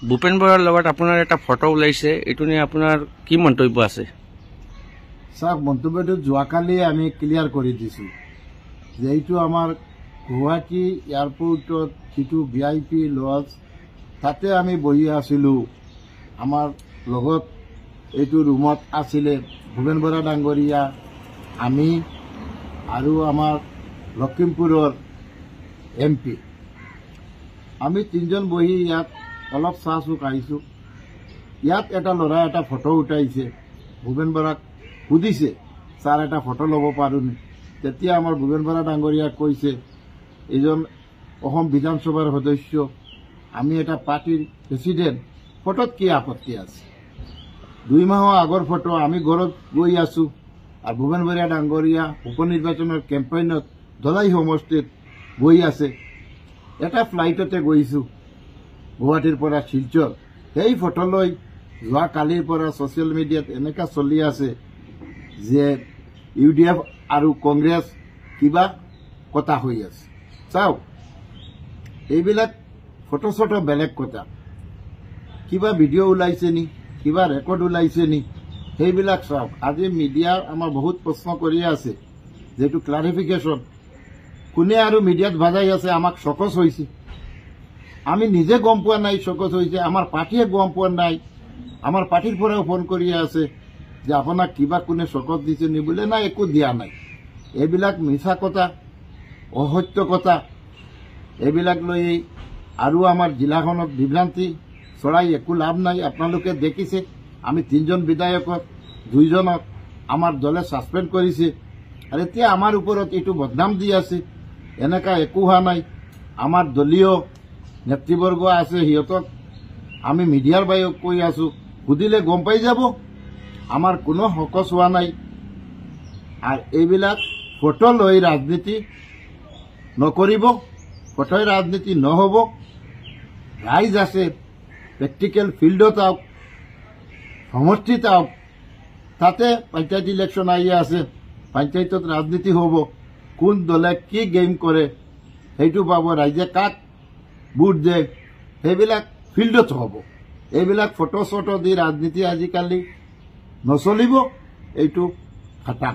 ভূপেন বৰাৰ লগত আপোনাৰ এটা ফটো ওলাইছে, এইটো নিয়ে আপোনাৰ কি মন্তব্য আছে? স্যাৰ, মন্তব্যটো যোৱাকালি আমি ক্লিয়াৰ কৰে দিছো যে এইটো আমাৰ গুৱাহাটী এয়াৰপোৰ্টত যিটো VIP লজ তাতে আমি বহি আছিলো। আমাৰ লগত এইটো ৰুমত আছিলে ভূপেন বৰা ডাঙৰীয়া, আমি আৰু আমাৰ লখিমপুৰৰ MP। আমি তিনজন বহি ইয়াত অলপ চাহ চুক আহিছো। ইয়াত এটা ল'ৰা এটা ফটো উঠাইছে, ভূপেন বৰাক সুধিছে স্যাৰ এটা ফটো ল'ব পাৰোনি? তেতিয়া আমাৰ ভূপেন বৰা ডাঙৰীয়াক কৈছে, এইজন অসম বিধানসভাৰ সদস্য, আমি এটা পাৰ্টিৰ প্ৰেসিডেন্ট, ফটোত কি আপত্তি আছে? 2 মাহৰ আগৰ ফটো, আমি ঘৰত গৈ আছো আৰু ভূপেন বৰা ডাঙৰীয়া উপনিৰ্বাচনৰ কেম্পেইনত ধলাই সমষ্টিত বহি আছে। এটা ফ্লাইটতে গৈছো গুৱাহাটীৰ পৰা শিলচৰ। সেই ফটো লৈ যোৱাকালিৰ পৰা ছচিয়েল মিডিয়াত এনেকা চলি আছে যে UDF আৰু কংগ্ৰেছ কিবা কথা হৈ আছে। চাওক, এইবিলাক ফটো চটো বেলেগ কথা, কিবা ভিডিঅ' ওলাইছে নি, কিবা ৰেকৰ্ড ওলাইছে নি, সেইবিলাক চাওক। আজি মিডিয়া আমাৰ বহুত প্ৰশ্ন কৰি আছে, যেটো ক্লাৰিফিকেশ্যন কোনে আৰু মিডিয়াত ভাজাই আছে, আমাক চকচ হৈছে। আমি নিজে গম পোৱা নাই চকচ হৈছে, আমাৰ পাৰ্টিয়ে গম পোৱা নাই। আমাৰ পাৰ্টিৰ পৰাও ফোন কৰি আছে যে আপোনাক কিবা কোনে চকচ দিছে নি, বোলে নাই, একো দিয়া নাই। এইবিলাক মিছা কথা, অসত্য কথা, এইবিলাক লৈ আৰু আমাৰ জিলাখনত বিভ্ৰান্তি চলাই একো লাভ নাই। আপোনালোকে দেখিছে, আমি 3জন বিধায়কক 2জনক আমাৰ দলে ছাছপেণ্ড কৰিছে, আৰু এতিয়া আমাৰ ওপৰত এইটো বদনাম দি আছে। এনেকা একো হোৱা নাই। আমাৰ দলীয় নেতৃবৰ্গ আছে, সিহঁতক আমি মিডিয়াৰ বাহিৰত কৈ আছো, সুধিলে গম পাই যাব, আমাৰ কোনো সকচ হোৱা নাই। আৰু এইবিলাক ফটো লৈ ৰাজনীতি নকৰিব, ফটোই ৰাজনীতি নহ'ব। ৰাইজ আছে, প্ৰেক্টিকেল ফিল্ডত আহক, সমষ্টিত আহক। তাতে পঞ্চায়ত ইলেকশ্যন আহি আছে, পঞ্চায়তত ৰাজনীতি হ'ব। কোন দলে কি গেম কৰে সেইটো পাব, ৰাইজে কাক ভোট দিয়ে সেইবিলাক ফিল্ডত হ'ব। এইবিলাক ফটো চটো দি ৰাজনীতি আজিকালি নচলিব, এইটো খাটাং।